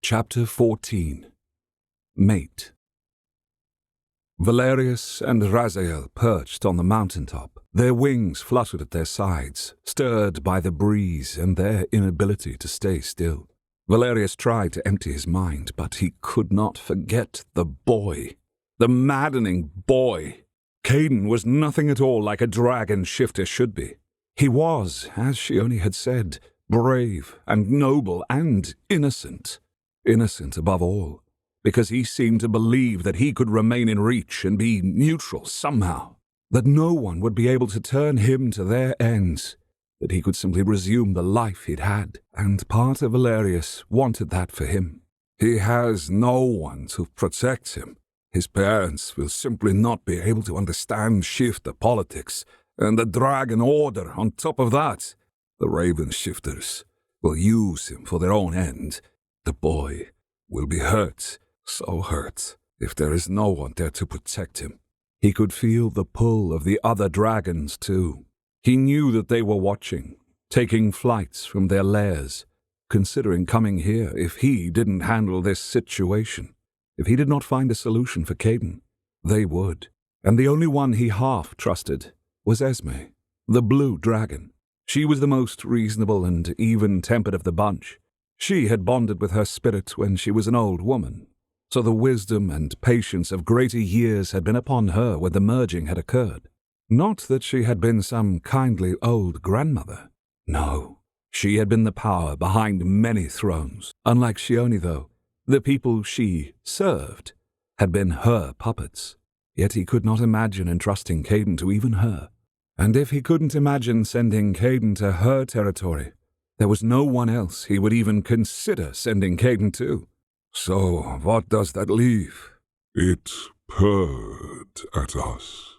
Chapter 14 Mate. Valerius and Raythe perched on the mountaintop. Their wings fluttered at their sides, stirred by the breeze and their inability to stay still. Valerius tried to empty his mind, but he could not forget the boy. The maddening boy. Caden was nothing at all like a dragon shifter should be. He was, as Shione had said, brave and noble and innocent. Innocent above all, because he seemed to believe that he could remain in reach and be neutral somehow, that no one would be able to turn him to their ends, that he could simply resume the life he'd had, and part of Valerius wanted that for him. He has no one to protect him. His parents will simply not be able to understand shifter politics, and the Dragon Order on top of that. The Raven Shifters will use him for their own end. The boy will be hurt, so hurt, if there is no one there to protect him. He could feel the pull of the other dragons, too. He knew that they were watching, taking flights from their lairs, considering coming here if he didn't handle this situation. If he did not find a solution for Caden, they would. And the only one he half trusted was Esme, the blue dragon. She was the most reasonable and even-tempered of the bunch. She had bonded with her spirit when she was an old woman, so the wisdom and patience of greater years had been upon her when the merging had occurred. Not that she had been some kindly old grandmother. No, she had been the power behind many thrones. Unlike Shione, though, the people she served had been her puppets. Yet he could not imagine entrusting Caden to even her. And if he couldn't imagine sending Caden to her territory, there was no one else he would even consider sending Caden to. So what does that leave? It purred at us,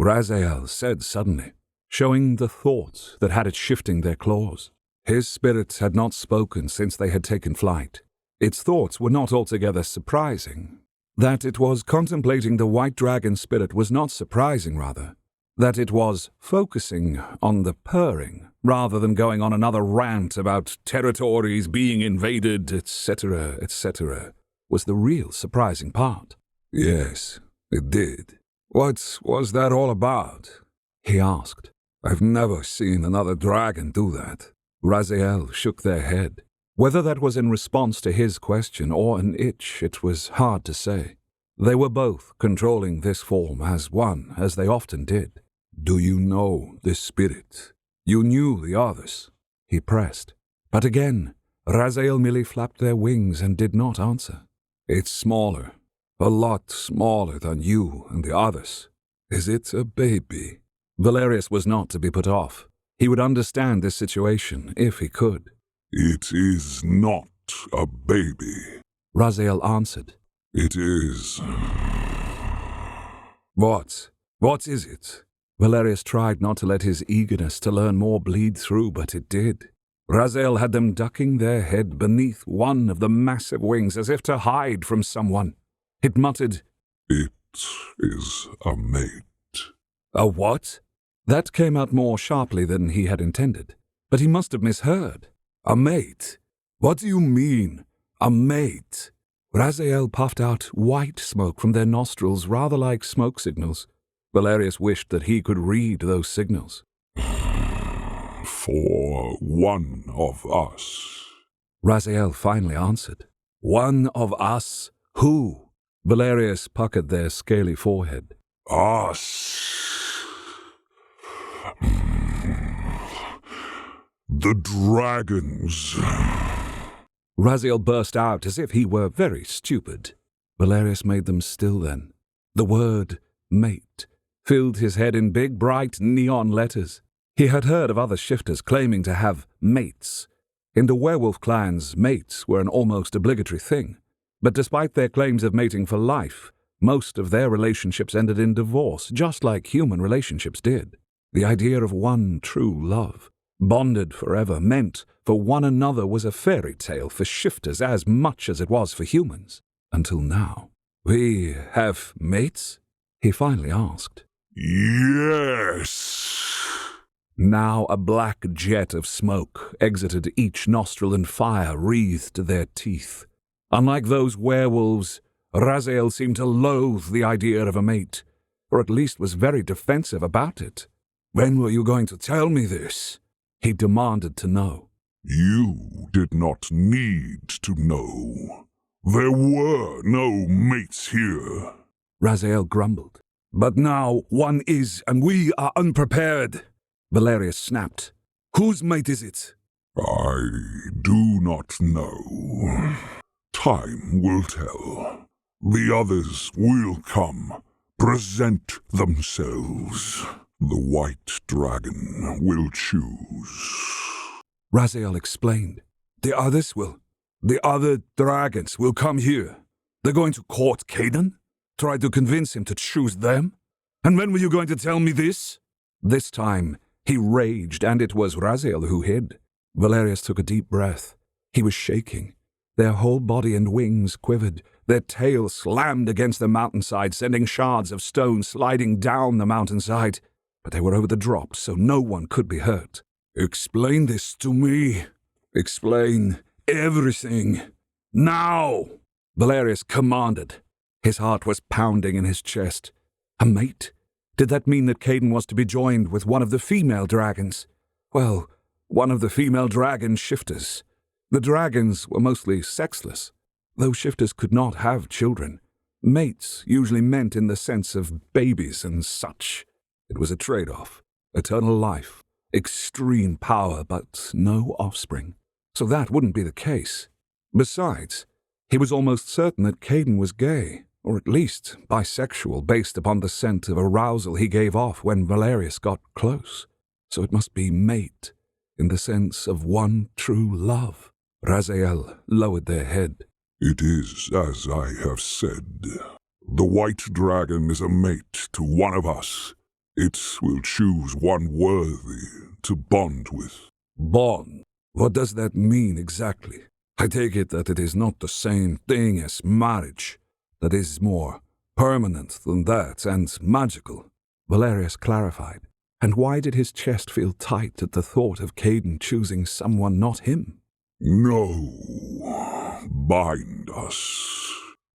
Raythe said suddenly, showing the thought that had it shifting their claws. His spirit had not spoken since they had taken flight. Its thoughts were not altogether surprising. That it was contemplating the white dragon spirit was not surprising, rather. That it was focusing on the purring, rather than going on another rant about territories being invaded, etc., was the real surprising part. Yes, it did. What was that all about? He asked. I've never seen another dragon do that. Raythe shook their head. Whether that was in response to his question or an itch, it was hard to say. They were both controlling this form as one, as they often did. Do you know this spirit? You knew the others. He pressed. But again, Raythe merely flapped their wings and did not answer. It's smaller. A lot smaller than you and the others. Is it a baby? Valerius was not to be put off. He would understand this situation if he could. It is not a baby, Raythe answered. It is. What? What is it? Valerius tried not to let his eagerness to learn more bleed through, but it did. Raythe had them ducking their head beneath one of the massive wings as if to hide from someone. It muttered, It is a mate. A what? That came out more sharply than he had intended, but he must have misheard. A mate? What do you mean, a mate? Raythe puffed out white smoke from their nostrils, rather like smoke signals. Valerius wished that he could read those signals. For one of us, Raythe finally answered. One of us? Who? Valerius puckered their scaly forehead. Us. The dragons. Raythe burst out as if he were very stupid. Valerius made them still then. The word mate filled his head in big, bright neon letters. He had heard of other shifters claiming to have mates. In the werewolf clans, mates were an almost obligatory thing. But despite their claims of mating for life, most of their relationships ended in divorce, just like human relationships did. The idea of one true love, bonded forever, meant for one another was a fairy tale for shifters as much as it was for humans. Until now. We have mates? He finally asked. Yes. Now a black jet of smoke exited each nostril and fire wreathed their teeth. Unlike those werewolves, Raziel seemed to loathe the idea of a mate, or at least was very defensive about it. "When were you going to tell me this?" he demanded to know. You did not need to know. There were no mates here, Raziel grumbled. "But now one is, and we are unprepared," Valerius snapped. "Whose mate is it?" I do not know. Time will tell. The others will come, present themselves. The white dragon will choose. Raziel explained. The other dragons will come here. They're going to court Caden? Try to convince him to choose them? And when were you going to tell me this? This time, he raged, and it was Raziel who hid. Valerius took a deep breath. He was shaking. Their whole body and wings quivered. Their tails slammed against the mountainside, sending shards of stone sliding down the mountainside. But they were over the drop, so no one could be hurt. "Explain this to me. Explain everything. Now!" Valerius commanded. His heart was pounding in his chest. A mate? Did that mean that Caden was to be joined with one of the female dragons? Well, one of the female dragon shifters. The dragons were mostly sexless. Though shifters could not have children, mates usually meant in the sense of babies and such. It was a trade-off. Eternal life, extreme power, but no offspring. So that wouldn't be the case. Besides, he was almost certain that Caden was gay, or at least bisexual, based upon the scent of arousal he gave off when Valerius got close. So it must be mate, in the sense of one true love. Raziel lowered their head. It is as I have said. The white dragon is a mate to one of us. It will choose one worthy to bond with. Bond? What does that mean exactly? I take it that it is not the same thing as marriage. That is more permanent than that and magical. Valerius clarified. And why did his chest feel tight at the thought of Caden choosing someone not him? No. Bind us.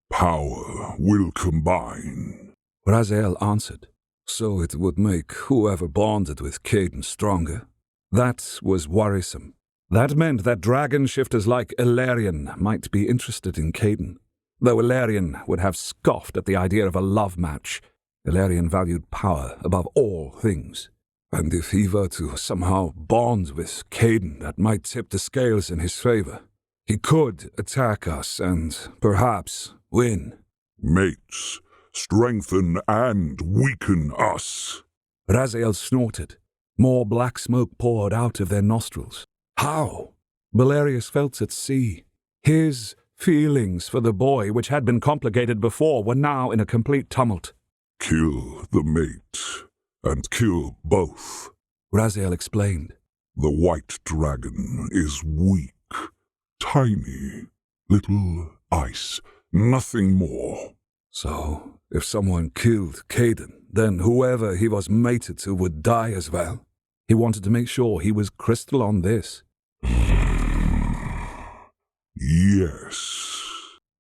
Power will combine. Raziel answered. So it would make whoever bonded with Caden stronger. That was worrisome. That meant that dragon shifters like Ilarion might be interested in Caden. Though Ilarion would have scoffed at the idea of a love match, Ilarion valued power above all things. And if he were to somehow bond with Caden, that might tip the scales in his favor. He could attack us and perhaps win. Mates, strengthen and weaken us. Raziel snorted. More black smoke poured out of their nostrils. How? Valerius felt at sea. His feelings for the boy, which had been complicated before, were now in a complete tumult. Kill the mate, and kill both. Raziel explained. The white dragon is weak, tiny, little ice, nothing more. So, if someone killed Caden, then whoever he was mated to would die as well. He wanted to make sure he was crystal on this. Yes.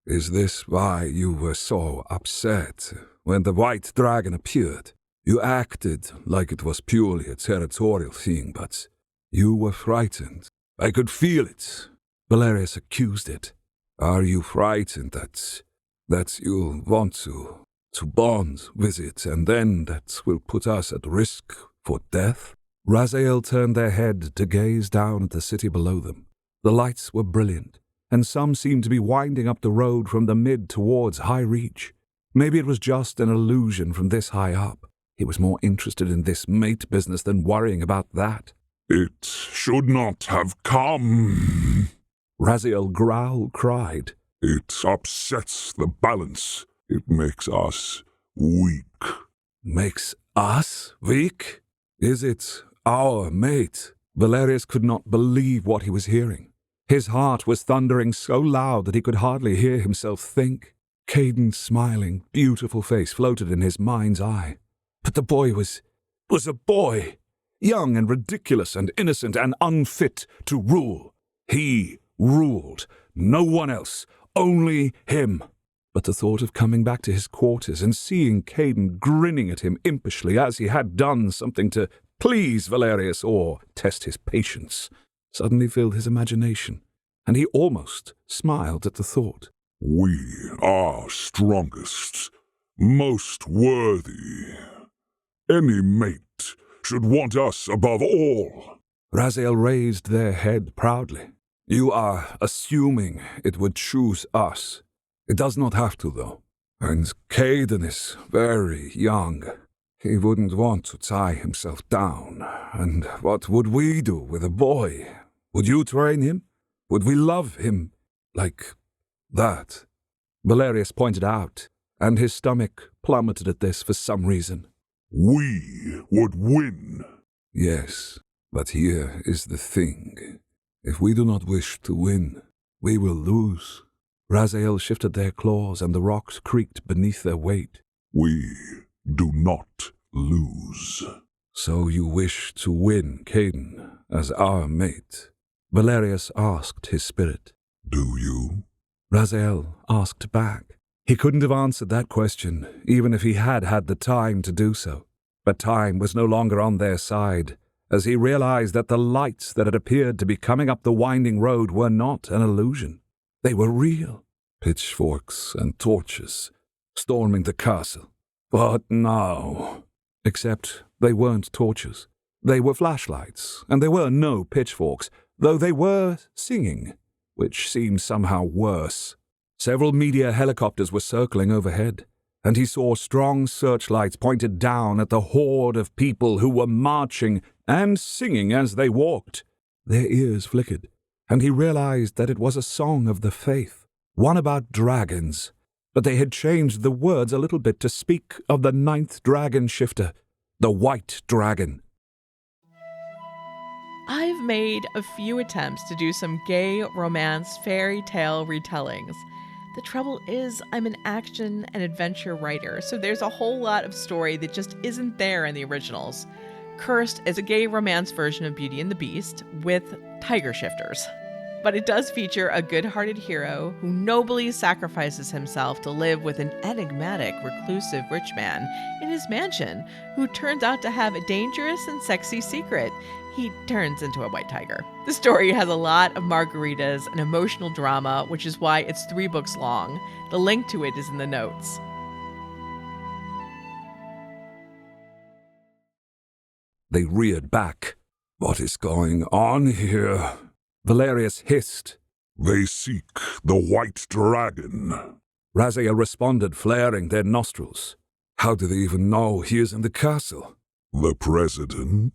Is this why you were so upset when the white dragon appeared? You acted like it was purely a territorial thing, but you were frightened. I could feel it. Valerius accused it. Are you frightened that you'll want to bond with it, and then that will put us at risk for death? Raziel turned their head to gaze down at the city below them. The lights were brilliant, and some seemed to be winding up the road from the mid towards High Reach. Maybe it was just an illusion from this high up. He was more interested in this mate business than worrying about that. It should not have come. Raziel Growl cried. It upsets the balance. It makes us weak. Makes us weak? Is it our mate? Valerius could not believe what he was hearing. His heart was thundering so loud that he could hardly hear himself think. Caden's smiling, beautiful face floated in his mind's eye. But the boy was a boy, young and ridiculous and innocent and unfit to rule. He ruled, no one else, only him. But the thought of coming back to his quarters and seeing Caden grinning at him impishly as he had done something to please Valerius or test his patience suddenly filled his imagination, and he almost smiled at the thought. We are strongest, most worthy. Any mate should want us above all. Raziel raised their head proudly. You are assuming it would choose us. It does not have to, though. And Caden is very young. He wouldn't want to tie himself down. And what would we do with a boy? Would you train him? Would we love him like that? Valerius pointed out, and his stomach plummeted at this for some reason. We would win. Yes, but here is the thing. If we do not wish to win, we will lose. Raziel shifted their claws, and the rocks creaked beneath their weight. We do not lose. So you wish to win Caden as our mate? Valerius asked his spirit. Do you? Raziel asked back. He couldn't have answered that question, even if he had had the time to do so. But time was no longer on their side, as he realized that the lights that had appeared to be coming up the winding road were not an illusion. They were real. Pitchforks and torches, storming the castle. But now... Except they weren't torches. They were flashlights, and there were no pitchforks, though they were singing, which seemed somehow worse. Several media helicopters were circling overhead, and he saw strong searchlights pointed down at the horde of people who were marching and singing as they walked. Their ears flickered, and he realized that it was a song of the faith, one about dragons, but they had changed the words a little bit to speak of the 9th dragon shifter, the White Dragon. I've made a few attempts to do some gay romance fairy tale retellings. The trouble is, I'm an action and adventure writer, so there's a whole lot of story that just isn't there in the originals. Cursed is a gay romance version of Beauty and the Beast with tiger shifters. But it does feature a good-hearted hero who nobly sacrifices himself to live with an enigmatic, reclusive rich man in his mansion who turns out to have a dangerous and sexy secret. He turns into a white tiger. The story has a lot of margaritas and emotional drama, which is why it's 3 books long. The link to it is in the notes. They reared back. What is going on here? Valerius hissed. They seek the White Dragon. Raziel responded, flaring their nostrils. How do they even know he is in the castle? The President?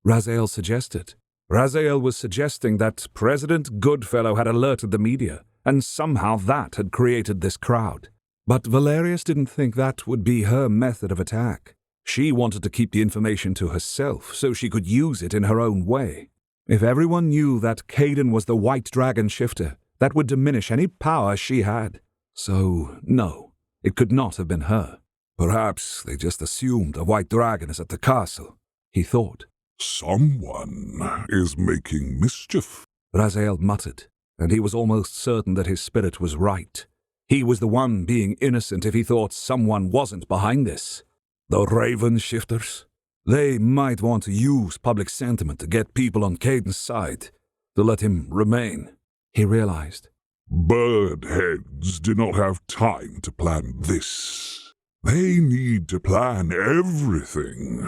Raziel suggested. Raziel was suggesting that President Goodfellow had alerted the media, and somehow that had created this crowd. But Valerius didn't think that would be her method of attack. She wanted to keep the information to herself so she could use it in her own way. If everyone knew that Caden was the White Dragon shifter, that would diminish any power she had. So, no, it could not have been her. Perhaps they just assumed a White Dragon is at the castle, he thought. Someone is making mischief, Raziel muttered, and he was almost certain that his spirit was right. He was the one being innocent if he thought someone wasn't behind this. The Raven shifters? They might want to use public sentiment to get people on Caden's side, to let him remain, he realized. Bird heads do not have time to plan this. They need to plan everything.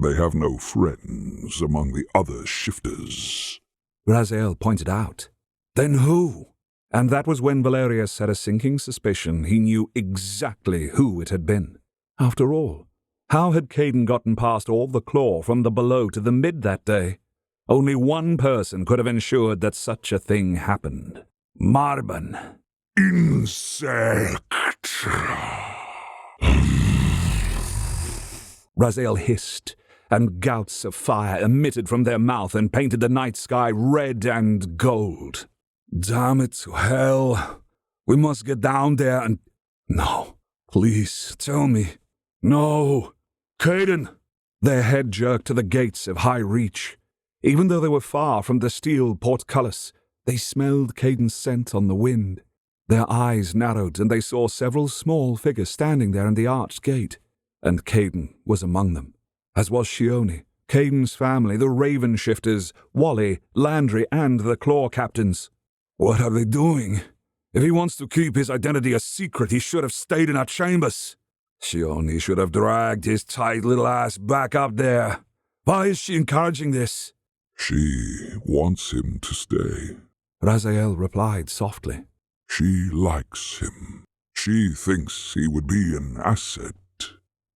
They have no friends among the other shifters. Raziel pointed out. Then who? And that was when Valerius had a sinking suspicion he knew exactly who it had been. After all, how had Caden gotten past all the claw from the below to the mid that day? Only one person could have ensured that such a thing happened. Marban. Insect! Raziel hissed, and gouts of fire emitted from their mouth and painted the night sky red and gold. Damn it to hell. We must get down there and... No, please, tell me. No. Caden! Their head jerked to the gates of High Reach. Even though they were far from the steel portcullis, they smelled Caden's scent on the wind. Their eyes narrowed, and they saw several small figures standing there in the arched gate, and Caden was among them, as was Shione, Caden's family, the Raven Shifters, Wally, Landry, and the Claw Captains. "What are they doing? If he wants to keep his identity a secret, he should have stayed in our chambers. Shione should have dragged his tight little ass back up there. Why is she encouraging this?" She wants him to stay. Raziel replied softly. She likes him. She thinks he would be an asset.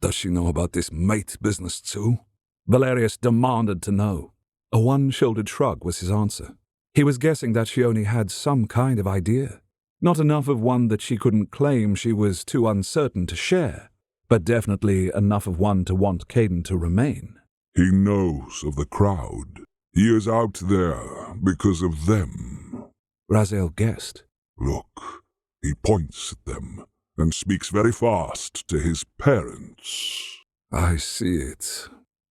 "Does she know about this mate business too?" Valerius demanded to know. A one-shouldered shrug was his answer. He was guessing that Shione had some kind of idea. Not enough of one that she couldn't claim she was too uncertain to share, but definitely enough of one to want Caden to remain. He knows of the crowd. He is out there because of them. Raziel guessed. Look, he points at them and speaks very fast to his parents. "I see it,"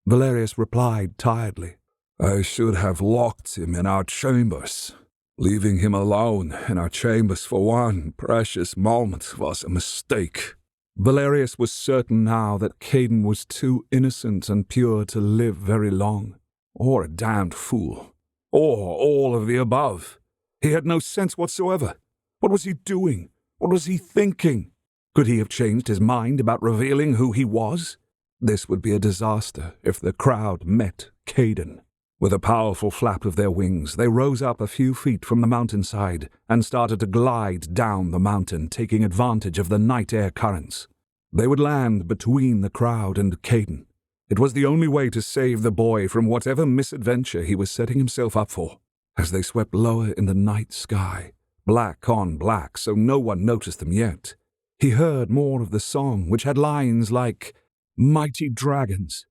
Valerius replied tiredly. "I should have locked him in our chambers. Leaving him alone in our chambers for one precious moment was a mistake." Valerius was certain now that Caden was too innocent and pure to live very long, or a damned fool, or all of the above. He had no sense whatsoever. What was he doing? What was he thinking? Could he have changed his mind about revealing who he was? This would be a disaster if the crowd met Caden. With a powerful flap of their wings, they rose up a few feet from the mountainside and started to glide down the mountain, taking advantage of the night air currents. They would land between the crowd and Caden. It was the only way to save the boy from whatever misadventure he was setting himself up for. As they swept lower in the night sky, black on black so no one noticed them yet, he heard more of the song, which had lines like, "Mighty dragons,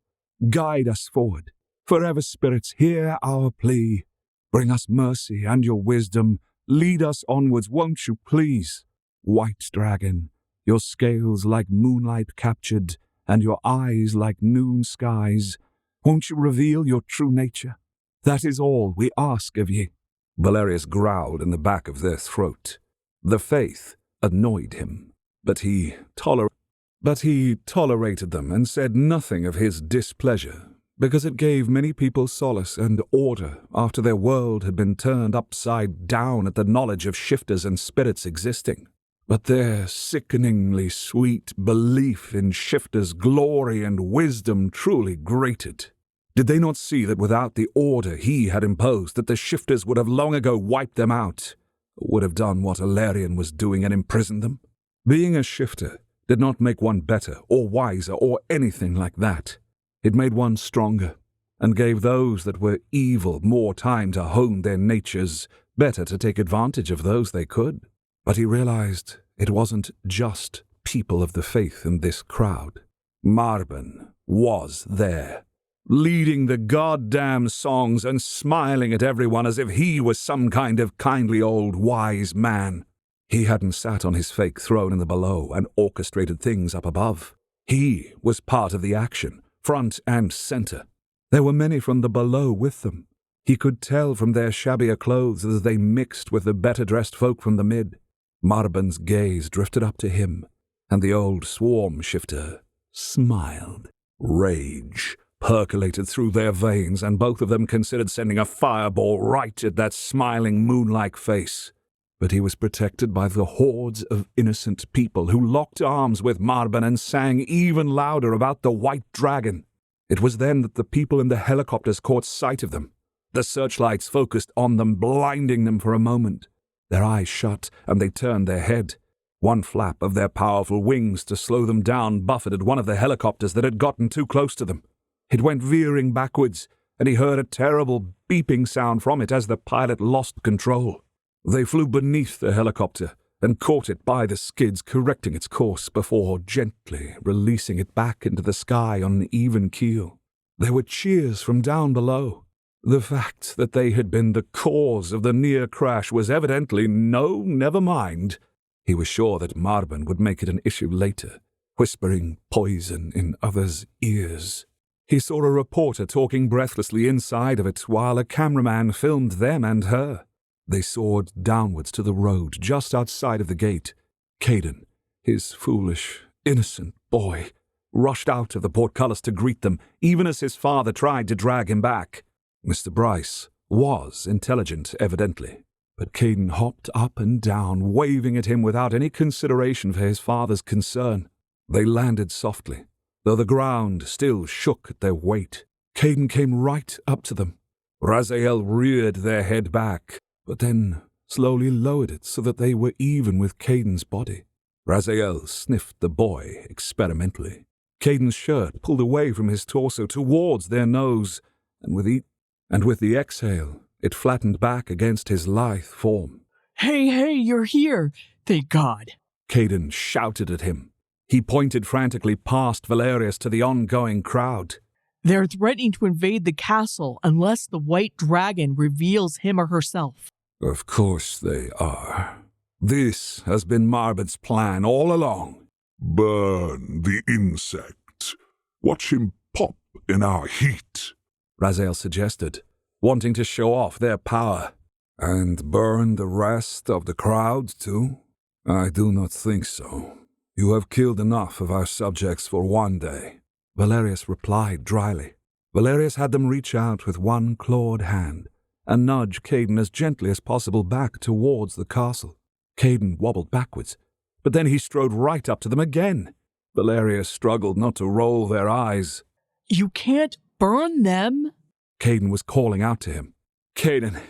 guide us forward. Forever spirits, hear our plea. Bring us mercy and your wisdom. Lead us onwards, won't you please? White dragon, your scales like moonlight captured, and your eyes like noon skies. Won't you reveal your true nature? That is all we ask of ye." Valerius growled in the back of their throat. The faith annoyed him, but he tolerated them and said nothing of his displeasure, because it gave many people solace and order after their world had been turned upside down at the knowledge of shifters and spirits existing. But their sickeningly sweet belief in shifters' glory and wisdom truly grated. Did they not see that without the order he had imposed, that the shifters would have long ago wiped them out, would have done what Alarion was doing and imprisoned them? Being a shifter did not make one better or wiser or anything like that. It made one stronger, and gave those that were evil more time to hone their natures, better to take advantage of those they could. But he realized it wasn't just people of the faith in this crowd. Marben was there, leading the goddamn songs and smiling at everyone as if he was some kind of kindly old wise man. He hadn't sat on his fake throne in the below and orchestrated things up above. He was part of the action, front and center. There were many from the below with them. He could tell from their shabbier clothes as they mixed with the better-dressed folk from the mid. Marben's gaze drifted up to him, and the old swarm shifter smiled. Rage percolated through their veins, and both of them considered sending a fireball right at that smiling moon-like face. But he was protected by the hordes of innocent people who locked arms with Marben and sang even louder about the white dragon. It was then that the people in the helicopters caught sight of them. The searchlights focused on them, blinding them for a moment. Their eyes shut, and they turned their head. One flap of their powerful wings to slow them down buffeted one of the helicopters that had gotten too close to them. It went veering backwards, and he heard a terrible beeping sound from it as the pilot lost control. They flew beneath the helicopter and caught it by the skids, correcting its course before gently releasing it back into the sky on an even keel. There were cheers from down below. The fact that they had been the cause of the near crash was evidently no, never mind. He was sure that Marben would make it an issue later, whispering poison in others' ears. He saw a reporter talking breathlessly inside of it while a cameraman filmed them and her. They soared downwards to the road just outside of the gate. Caden, his foolish, innocent boy, rushed out of the portcullis to greet them, even as his father tried to drag him back. Mr. Bryce was intelligent, evidently, but Caden hopped up and down, waving at him without any consideration for his father's concern. They landed softly, though the ground still shook at their weight. Caden came right up to them. Raziel reared their head back, but then slowly lowered it so that they were even with Caden's body. Raziel sniffed the boy experimentally. Caden's shirt pulled away from his torso towards their nose, and with the exhale, it flattened back against his lithe form. Hey, you're here! Thank God! Caden shouted at him. He pointed frantically past Valerius to the ongoing crowd. They're threatening to invade the castle unless the White Dragon reveals him or herself. Of course they are. This has been Marbod's plan all along. Burn the insect. Watch him pop in our heat, Raziel suggested, wanting to show off their power. And burn the rest of the crowd, too? I do not think so. You have killed enough of our subjects for one day, Valerius replied dryly. Valerius had them reach out with one clawed hand and nudge Caden as gently as possible back towards the castle. Caden wobbled backwards, but then he strode right up to them again. Valerius struggled not to roll their eyes. You can't burn them! Caden was calling out to him. Caden,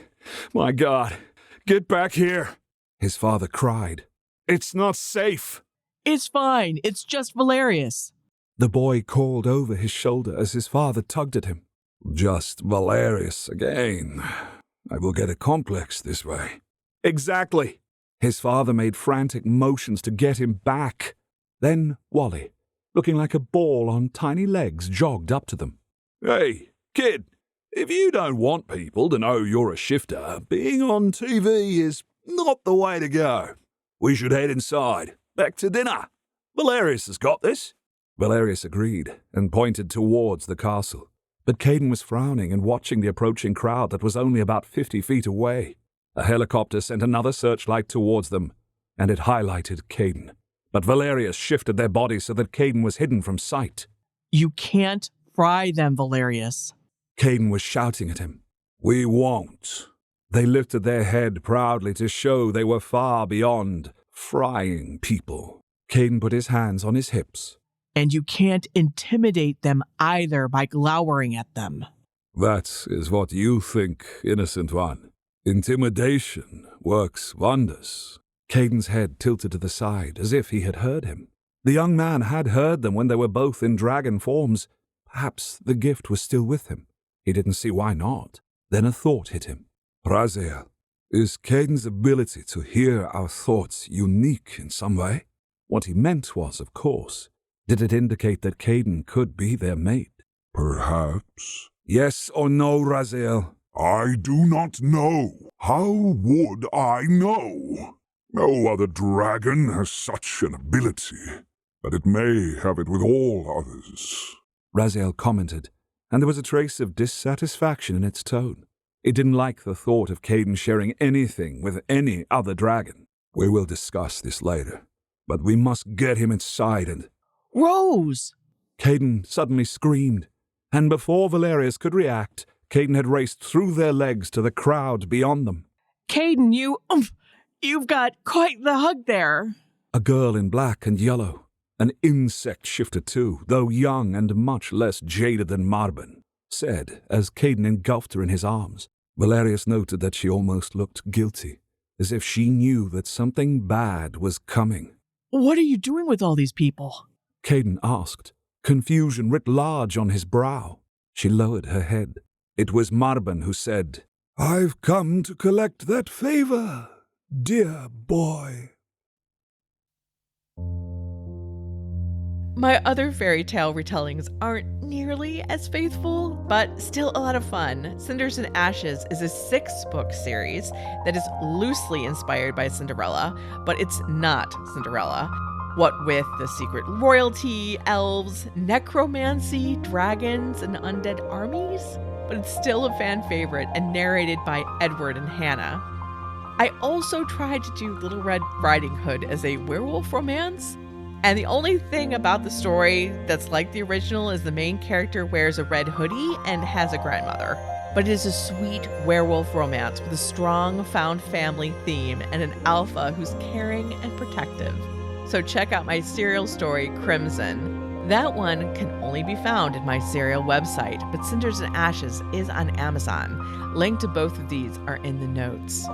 my God, get back here! His father cried. It's not safe! It's fine, it's just Valerius. The boy called over his shoulder as his father tugged at him. Just Valerius again. I will get a complex this way. Exactly. His father made frantic motions to get him back. Then Wally, looking like a ball on tiny legs, jogged up to them. Hey, kid, if you don't want people to know you're a shifter, being on TV is not the way to go. We should head inside. Back to dinner. Valerius has got this. Valerius agreed and pointed towards the castle. But Caden was frowning and watching the approaching crowd that was only about 50 feet away. A helicopter sent another searchlight towards them, and it highlighted Caden. But Valerius shifted their bodies so that Caden was hidden from sight. You can't fry them, Valerius. Caden was shouting at him. We won't. They lifted their head proudly to show they were far beyond frying people. Caden put his hands on his hips. And you can't intimidate them either by glowering at them. That is what you think, innocent one. Intimidation works wonders. Caden's head tilted to the side as if he had heard him. The young man had heard them when they were both in dragon forms. Perhaps the gift was still with him. He didn't see why not. Then a thought hit him. Raziel, is Caden's ability to hear our thoughts unique in some way? What he meant was, of course, did it indicate that Caden could be their mate? Perhaps. Yes or no, Raziel? I do not know. How would I know? No other dragon has such an ability, but it may have it with all others, Raziel commented, and there was a trace of dissatisfaction in its tone. It didn't like the thought of Caden sharing anything with any other dragon. We will discuss this later, but we must get him inside and... Rose! Caden suddenly screamed, and before Valerius could react, Caden had raced through their legs to the crowd beyond them. Caden, you've got quite the hug there. A girl in black and yellow, an insect shifter too, though young and much less jaded than Marbon, said as Caden engulfed her in his arms. Valerius noted that she almost looked guilty, as if she knew that something bad was coming. What are you doing with all these people? Caden asked, confusion writ large on his brow. She lowered her head. It was Marbon who said, I've come to collect that favor, dear boy. My other fairy tale retellings aren't nearly as faithful, but still a lot of fun. Cinders and Ashes is a 6-book series that is loosely inspired by Cinderella, but it's not Cinderella. What with the secret royalty, elves, necromancy, dragons, and undead armies? But it's still a fan favorite and narrated by Edward and Hannah. I also tried to do Little Red Riding Hood as a werewolf romance, and the only thing about the story that's like the original is the main character wears a red hoodie and has a grandmother. But it is a sweet werewolf romance with a strong found family theme and an alpha who's caring and protective. So check out my serial story, Crimson. That one can only be found in my serial website, but Cinders and Ashes is on Amazon. Link to both of these are in the notes.